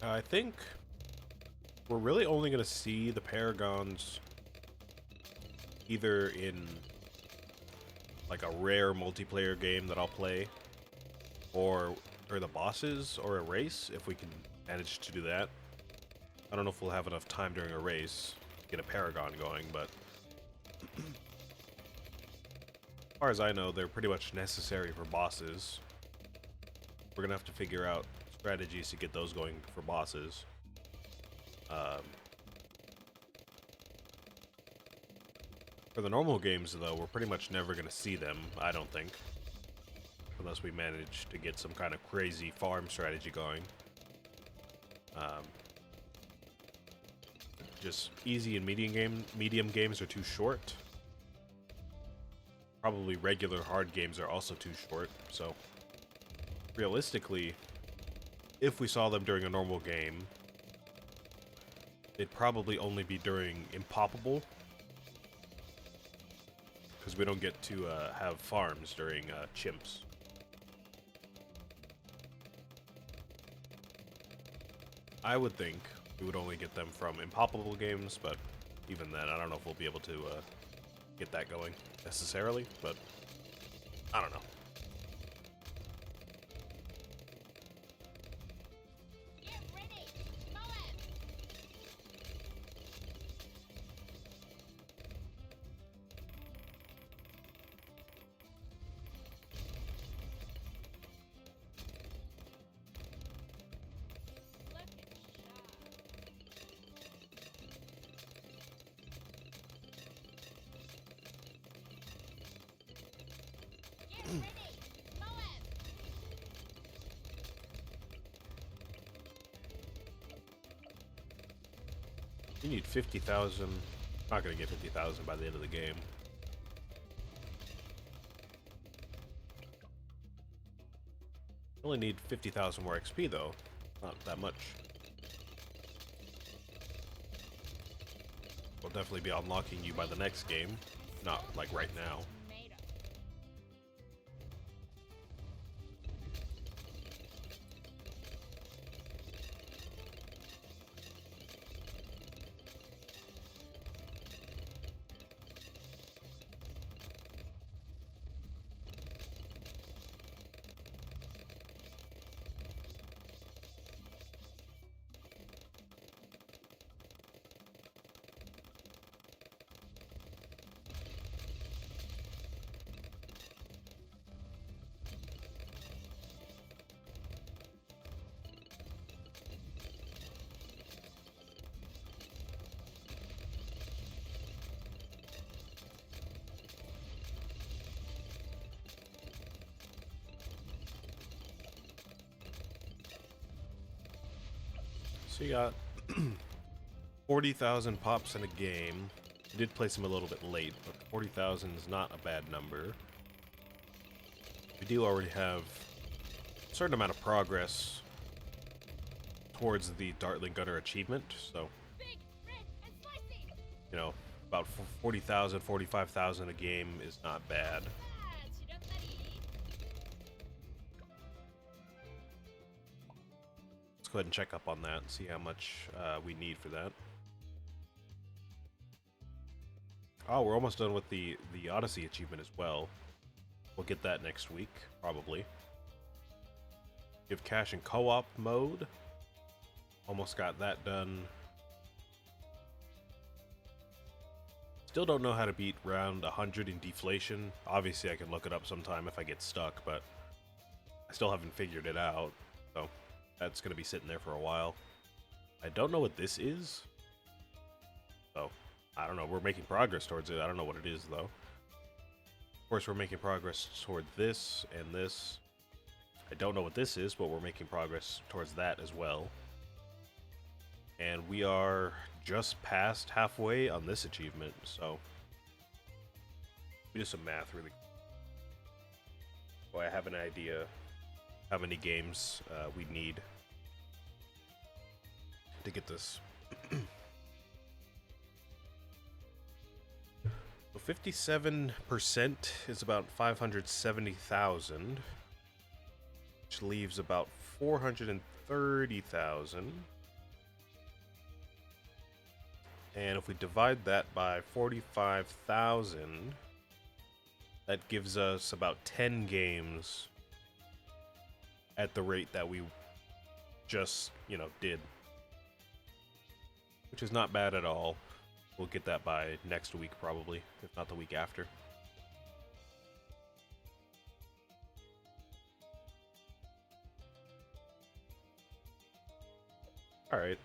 I think we're really only going to see the Paragons either in like a rare multiplayer game that I'll play, or the bosses or a race if we can manage to do that. I don't know if we'll have enough time during a race to get a Paragon going, but as far as I know, they're pretty much necessary for bosses. We're gonna have to figure out strategies to get those going for bosses. Um, for the normal games, though, we're pretty much never gonna see them, I don't think. Unless we manage to get some kind of crazy farm strategy going. Um, just easy and medium games are too short. Probably regular hard games are also too short, so realistically, if we saw them during a normal game, it'd probably only be during Impoppable, because we don't get to have farms during Chimps. I would think we would only get them from Impoppable games, but even then, I don't know if we'll be able to get that going necessarily, but I don't know. You need 50,000. Not gonna get 50,000 by the end of the game. Only need 50,000 more XP though. Not that much. We'll definitely be unlocking you by the next game. Not like right now. So you got 40,000 pops in a game. I did place them a little bit late, but 40,000 is not a bad number. We do already have a certain amount of progress towards the Dartling Gunner achievement, so you know, about 40,000, 45,000 a game is not bad. Let's go ahead and check up on that and see how much we need for that. Oh, we're almost done with the Odyssey achievement as well. We'll get that next week, probably. Give cash in co-op mode. Almost got that done. Still don't know how to beat round 100 in deflation. Obviously, I can look it up sometime if I get stuck, but I still haven't figured it out. So that's going to be sitting there for a while. I don't know what this is. So I don't know. We're making progress towards it. I don't know what it is, though. Of course, we're making progress toward this and this. I don't know what this is, but we're making progress towards that as well. And we are just past halfway on this achievement, so we do some math really. So I have an idea how many games we need to get this. So 57% is about 570,000, which which leaves about 430,000. And if we divide that by 45,000, that gives us about 10 games at the rate that we just, did. Which is not bad at all. We'll get that by next week probably, if not the week after. Alright.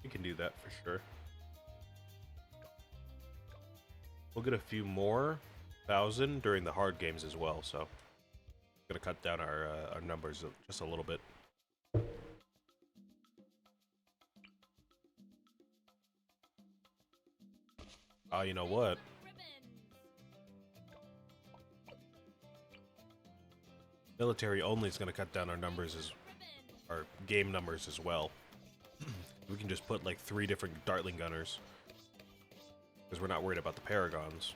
We can do that for sure. We'll get a few more thousand during the hard games as well, so gonna cut down our numbers just a little bit. Oh, you know what? Military only is gonna cut down our numbers our game numbers as well. We can just put like 3 different Dartling gunners because we're not worried about the Paragons.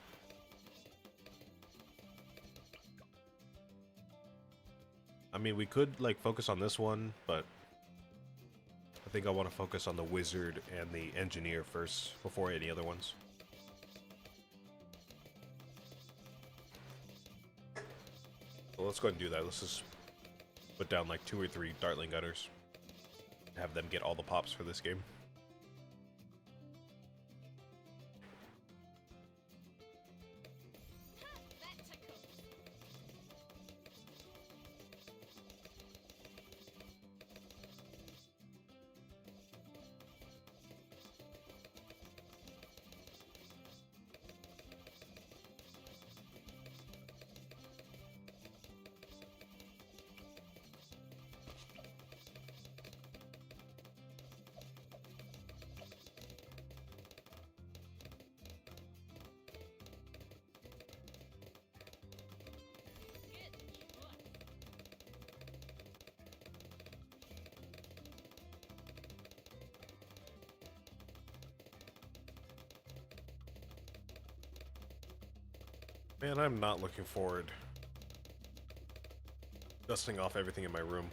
I mean, we could like focus on this one, but I think I want to focus on the Wizard and the Engineer first before any other ones. So let's go ahead and do that. Let's just put down like 2 or 3 Dartling gunners. Have them get all the pops for this game. Man, I'm not looking forward dusting off everything in my room.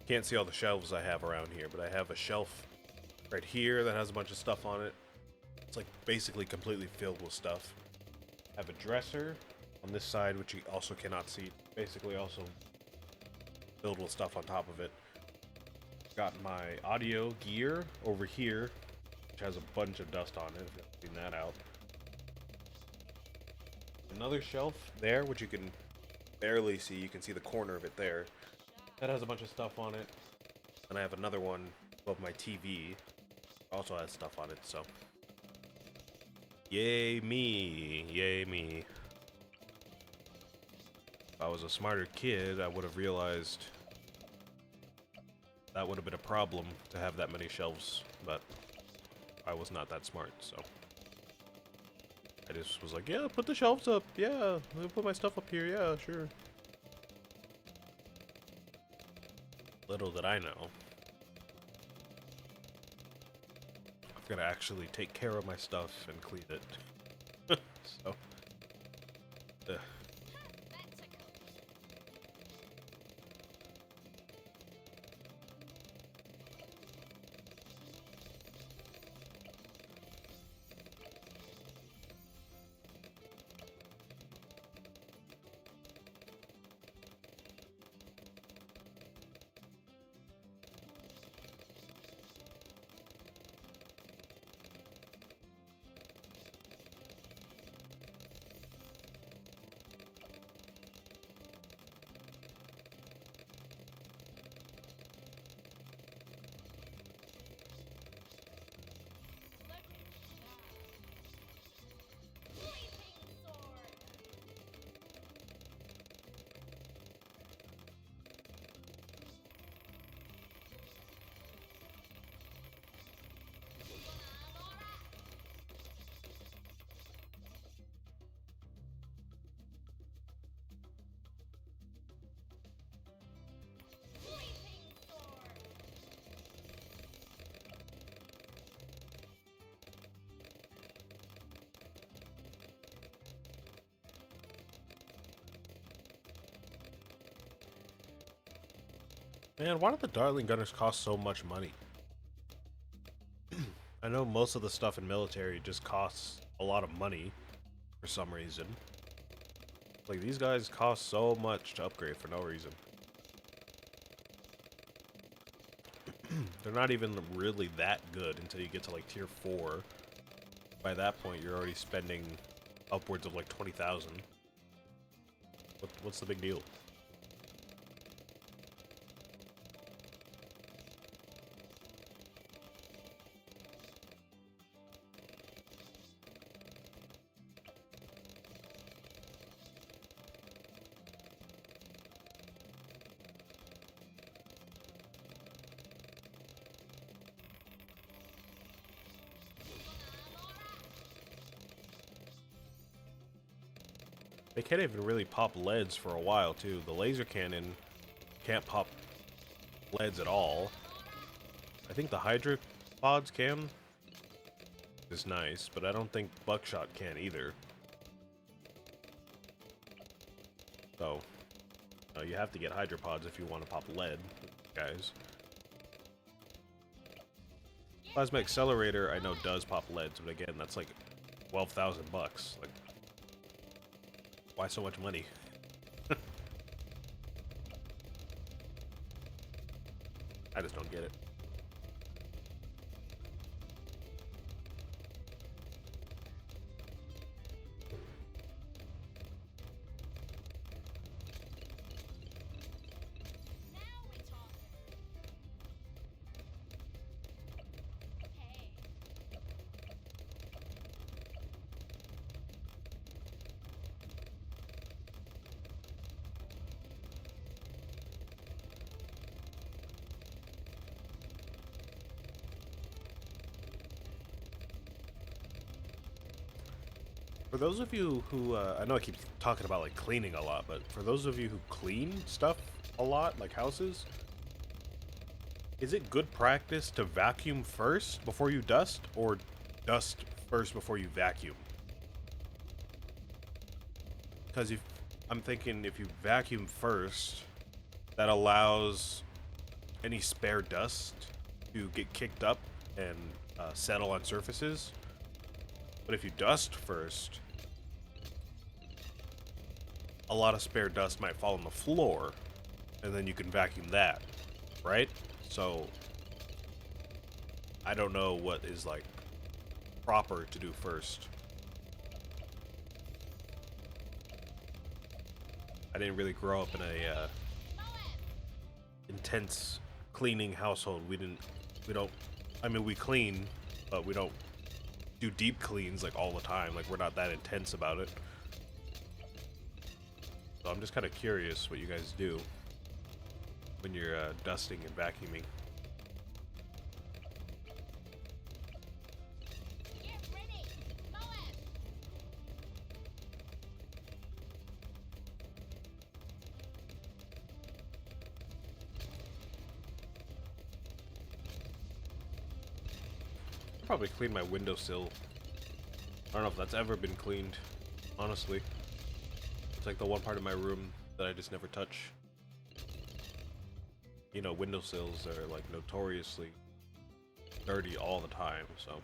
Can't see all the shelves I have around here, but I have a shelf right here that has a bunch of stuff on it. It's like basically completely filled with stuff. I have a dresser on this side, which you also cannot see. Basically also filled with stuff on top of it. Got my audio gear over here, which has a bunch of dust on it. If you've seen that out. Another shelf there, which you can barely see. You can see the corner of it there. That has a bunch of stuff on it. And I have another one above my TV. Also has stuff on it, so. Yay me. Yay me. If I was a smarter kid, I would have realized that would have been a problem to have that many shelves, but I was not that smart, so. I just was like, yeah, put the shelves up. Yeah, let me put my stuff up here. Yeah, sure. Little did I know, I'm gonna actually take care of my stuff and clean it. So, ugh. Man, why do the Darling Gunners cost so much money? I know most of the stuff in military just costs a lot of money for some reason. Like, these guys cost so much to upgrade for no reason. They're not even really that good until you get to like tier 4. By that point, you're already spending upwards of like 20,000. What's the big deal? They can't even really pop leads for a while, too. The laser cannon can't pop leads at all. I think the Hydra pods can. Is nice, but I don't think buckshot can either. So, you have to get Hydra pods if you want to pop lead, guys. Plasma accelerator, I know does pop leads, but again, that's like 12,000 bucks. Like, why so much money? I just don't get it. For those of you who, I know I keep talking about like cleaning a lot, but for those of you who clean stuff a lot, like houses, is it good practice to vacuum first before you dust, or dust first before you vacuum? Because if I'm thinking if you vacuum first, that allows any spare dust to get kicked up and settle on surfaces. But if you dust first, a lot of spare dust might fall on the floor, and then you can vacuum that, right? So, I don't know what is, like, proper to do first. I didn't really grow up in a intense cleaning household. We don't, I mean, we clean, but we don't do deep cleans, like, all the time. Like, we're not that intense about it. So I'm just kind of curious what you guys do when you're dusting and vacuuming. I'll probably clean my windowsill. I don't know if that's ever been cleaned, honestly. It's like the one part of my room that I just never touch. You know, windowsills are like notoriously dirty all the time, so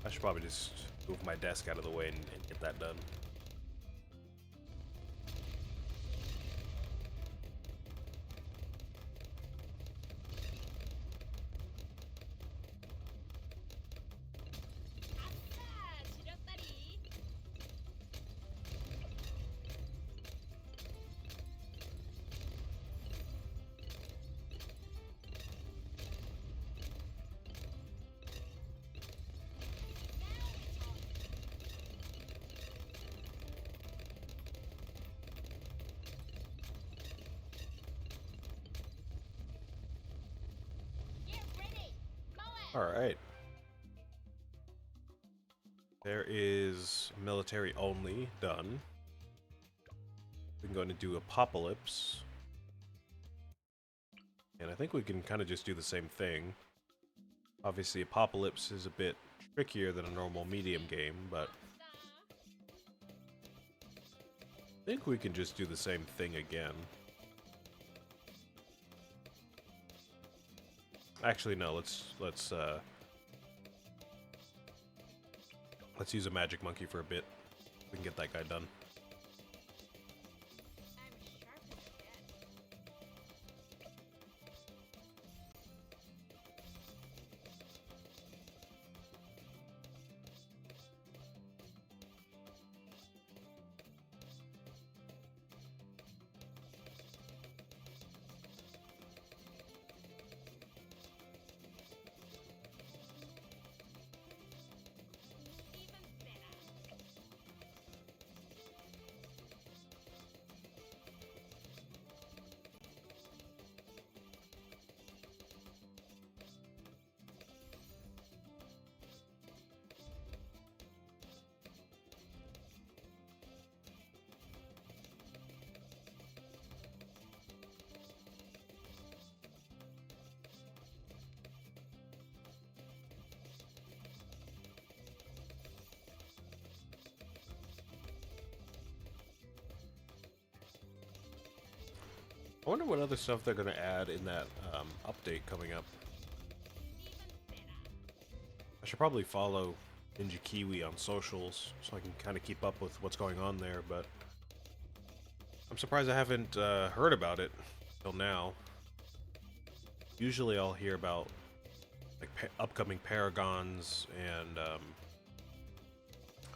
I should probably just move my desk out of the way and get that done. Alright. There is military only done. We're going to do Apocalypse. And I think we can kind of just do the same thing. Obviously, Apocalypse is a bit trickier than a normal medium game, but I think we can just do the same thing again. Actually, no. Let's use a magic monkey for a bit. We can get that guy done. I wonder what other stuff they're gonna add in that update coming up. I should probably follow Ninja Kiwi on socials so I can kind of keep up with what's going on there, but I'm surprised I haven't heard about it till now. Usually I'll hear about like upcoming Paragons, and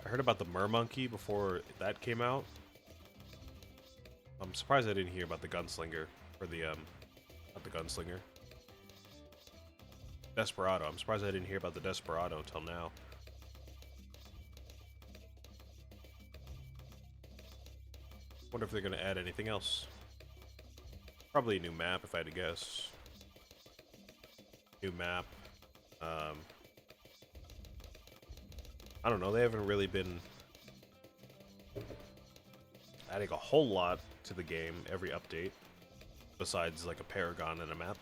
I heard about the Mermonkey before that came out. I'm surprised I didn't hear about the Gunslinger, or the, not the Gunslinger. Desperado. I'm surprised I didn't hear about the Desperado until now. Wonder if they're gonna add anything else. Probably a new map, if I had to guess. New map. I don't know, they haven't really been adding a whole lot to the game every update, besides like a Paragon and a map.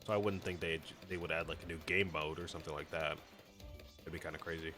So I wouldn't think they would add like a new game mode or something like that. It'd be kind of crazy.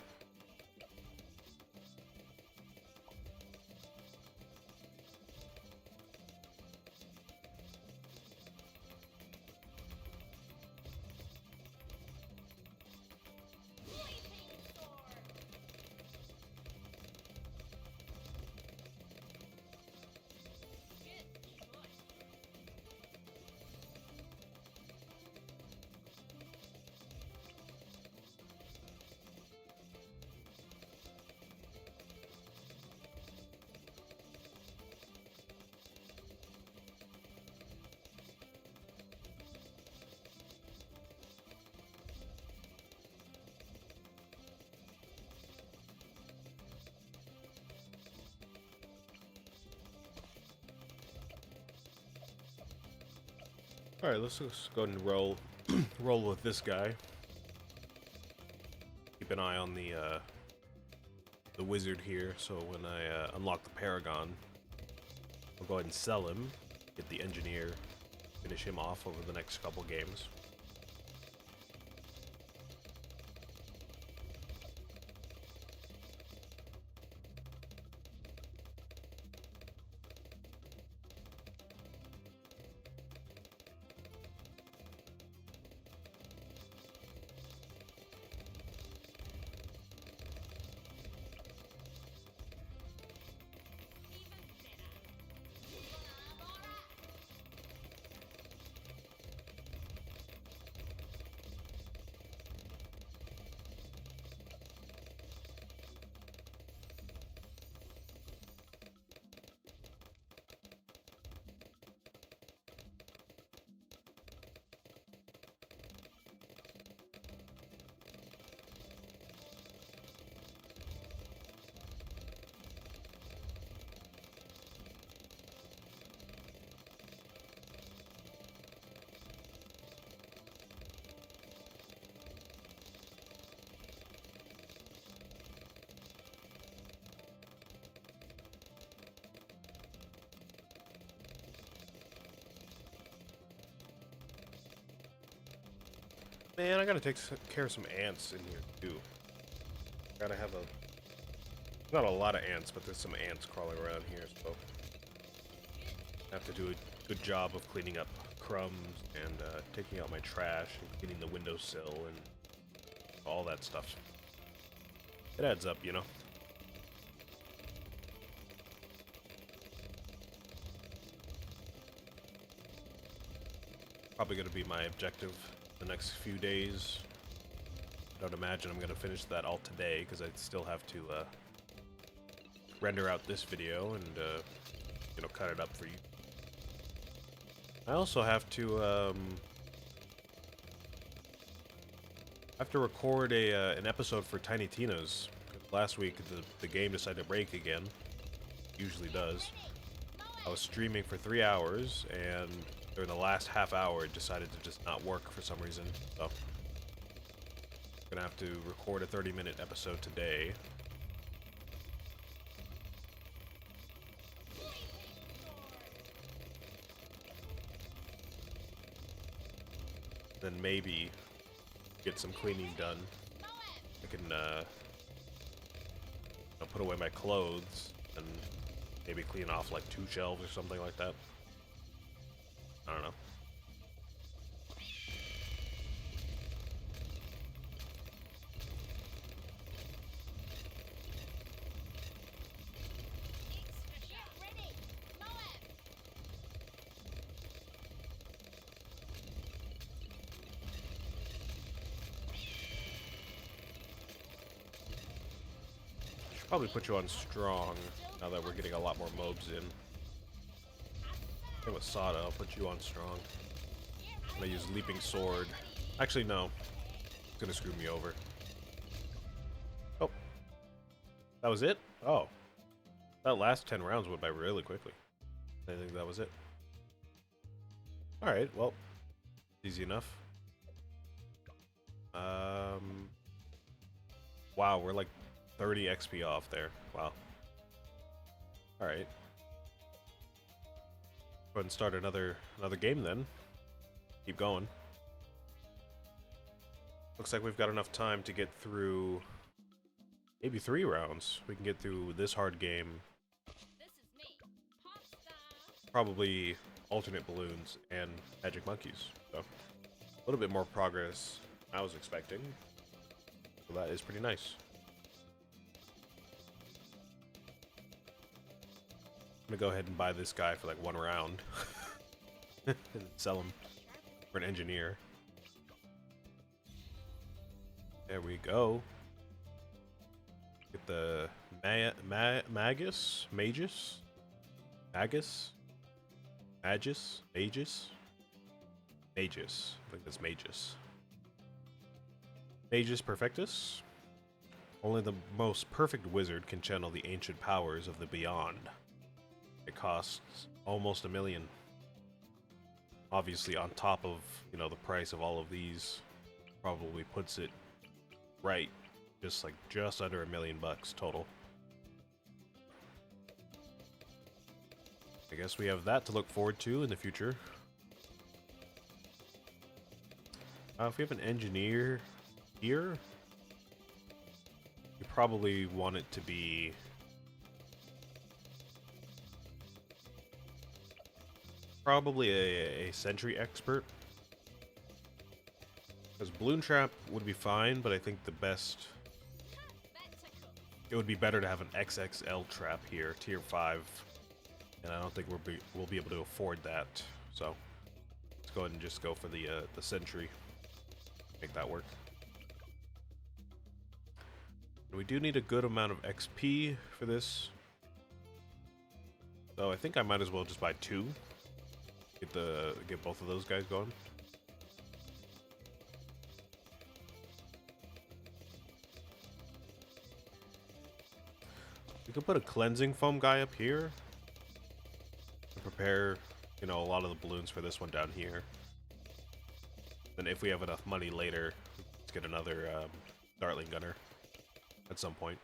All right, let's just go ahead and roll with this guy. Keep an eye on the wizard here, so when I unlock the Paragon, I'll go ahead and sell him, get the engineer, finish him off over the next couple games. Man, I gotta take care of some ants in here too. Gotta have not a lot of ants, but there's some ants crawling around here, so I have to do a good job of cleaning up crumbs and taking out my trash and cleaning the windowsill and all that stuff. It adds up, you know. Probably going to be my objective the next few days. I don't imagine I'm going to finish that all today because I still have to render out this video and you know, cut it up for you. I also have to record an episode for Tiny Tina's. Last week the game decided to break again. Usually does. I was streaming for 3 hours, and during the last half hour it decided to just not work for some reason. So I'm gonna have to record a 30-minute episode today. Then maybe get some cleaning done. I can put away my clothes and maybe clean off like 2 shelves or something like that. I don't know. Probably put you on strong now that we're getting a lot more mobs in. Same with Sada, I'll put you on strong. I'm gonna use Leaping Sword. Actually, no. It's gonna screw me over. Oh. That was it? Oh. That last 10 rounds went by really quickly. I think that was it. Alright, well. Easy enough. Wow, we're like 30 XP off there. Wow. Alright. Go ahead and start another game then. Keep going. Looks like we've got enough time to get through maybe 3 rounds. We can get through this hard game. Probably alternate balloons and magic monkeys. So a little bit more progress than I was expecting. So that is pretty nice. I'm gonna go ahead and buy this guy for like 1 round and sell him for an engineer. There we go. Get the Magus. I think that's Magus. Magus Perfectus. Only the most perfect wizard can channel the ancient powers of the beyond. It costs almost $1 million. Obviously, on top of, you know, the price of all of these, probably puts it right, just under $1 million total. I guess we have that to look forward to in the future. If we have an engineer here, we probably want it to be probably a sentry expert. Because Balloon Trap would be fine, but I think it would be better to have an XXL trap here, tier 5. And I don't think we'll be able to afford that. So let's go ahead and just go for the sentry. Make that work. And we do need a good amount of XP for this. So I think I might as well just buy 2. Get both of those guys going. We could put a cleansing foam guy up here to prepare, you know, a lot of the balloons for this one down here. Then if we have enough money later, let's get another Dartling Gunner at some point.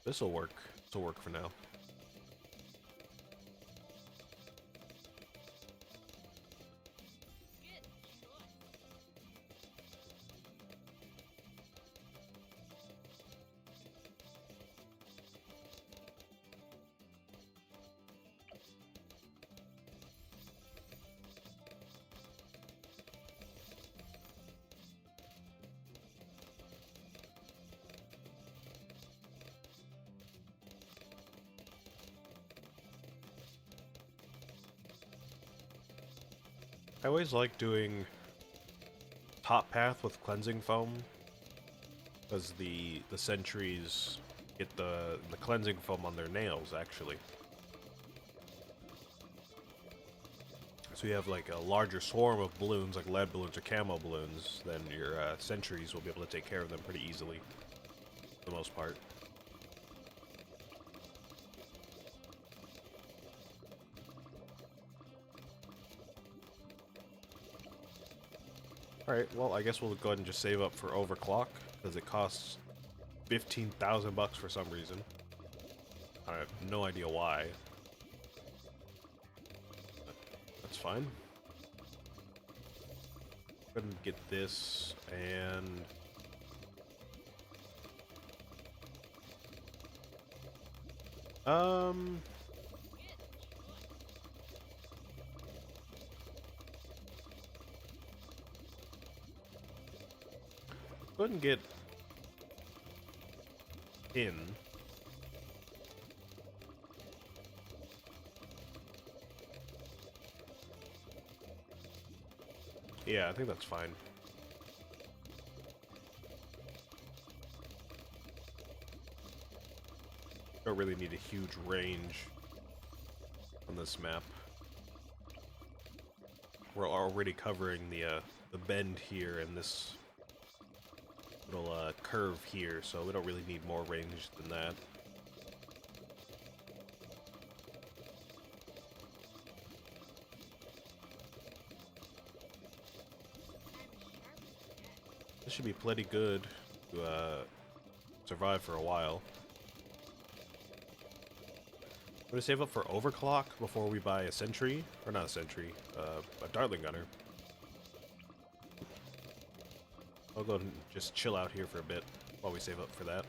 This'll work. This'll work for now. I always like doing top path with cleansing foam, because the sentries get the cleansing foam on their nails, actually. So you have like a larger swarm of balloons, like lead balloons or camo balloons, then your sentries will be able to take care of them pretty easily, for the most part. Alright, well, I guess we'll go ahead and just save up for overclock, because it costs 15,000 bucks for some reason. I have no idea why. But that's fine. Go ahead and get this, and... Go ahead and get in. Yeah, I think that's fine. Don't really need a huge range on this map. We're already covering the bend here and this little curve here, so we don't really need more range than that. This should be plenty good to survive for a while. I'm gonna save up for overclock before we buy a sentry, or not a sentry, a Dartling gunner. I'll go and just chill out here for a bit while we save up for that.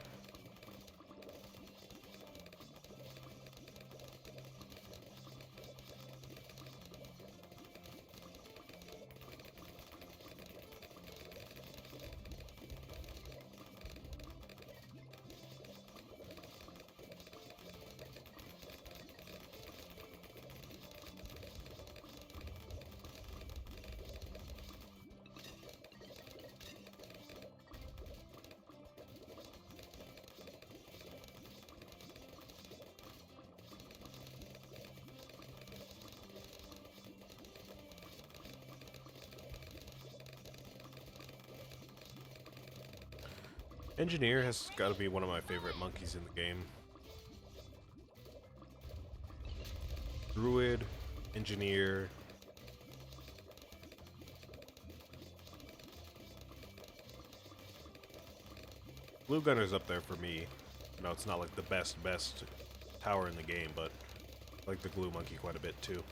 Engineer has got to be one of my favorite monkeys in the game. Druid, Engineer. Blue Gunner's up there for me. You know, it's not like the best tower in the game, but I like the Glue Monkey quite a bit too.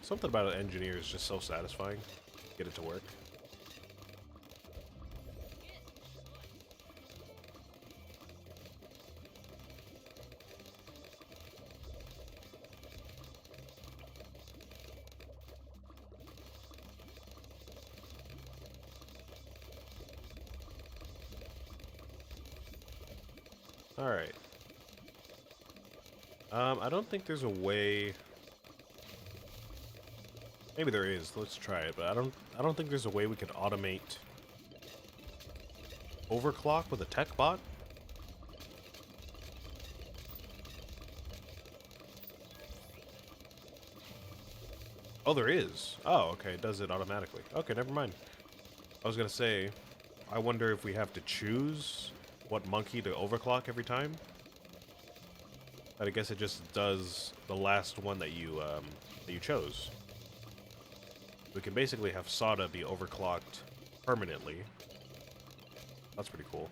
Something about an engineer is just so satisfying. Get it to work. Alright. I don't think there's a way... Maybe there is. Let's try it, but I don't think there's a way we could automate overclock with a tech bot. Oh, there is. Oh, okay. It does it automatically. Okay, never mind. I was gonna say, I wonder if we have to choose what monkey to overclock every time. But I guess it just does the last one that you chose. We can basically have Sada be overclocked permanently. That's pretty cool.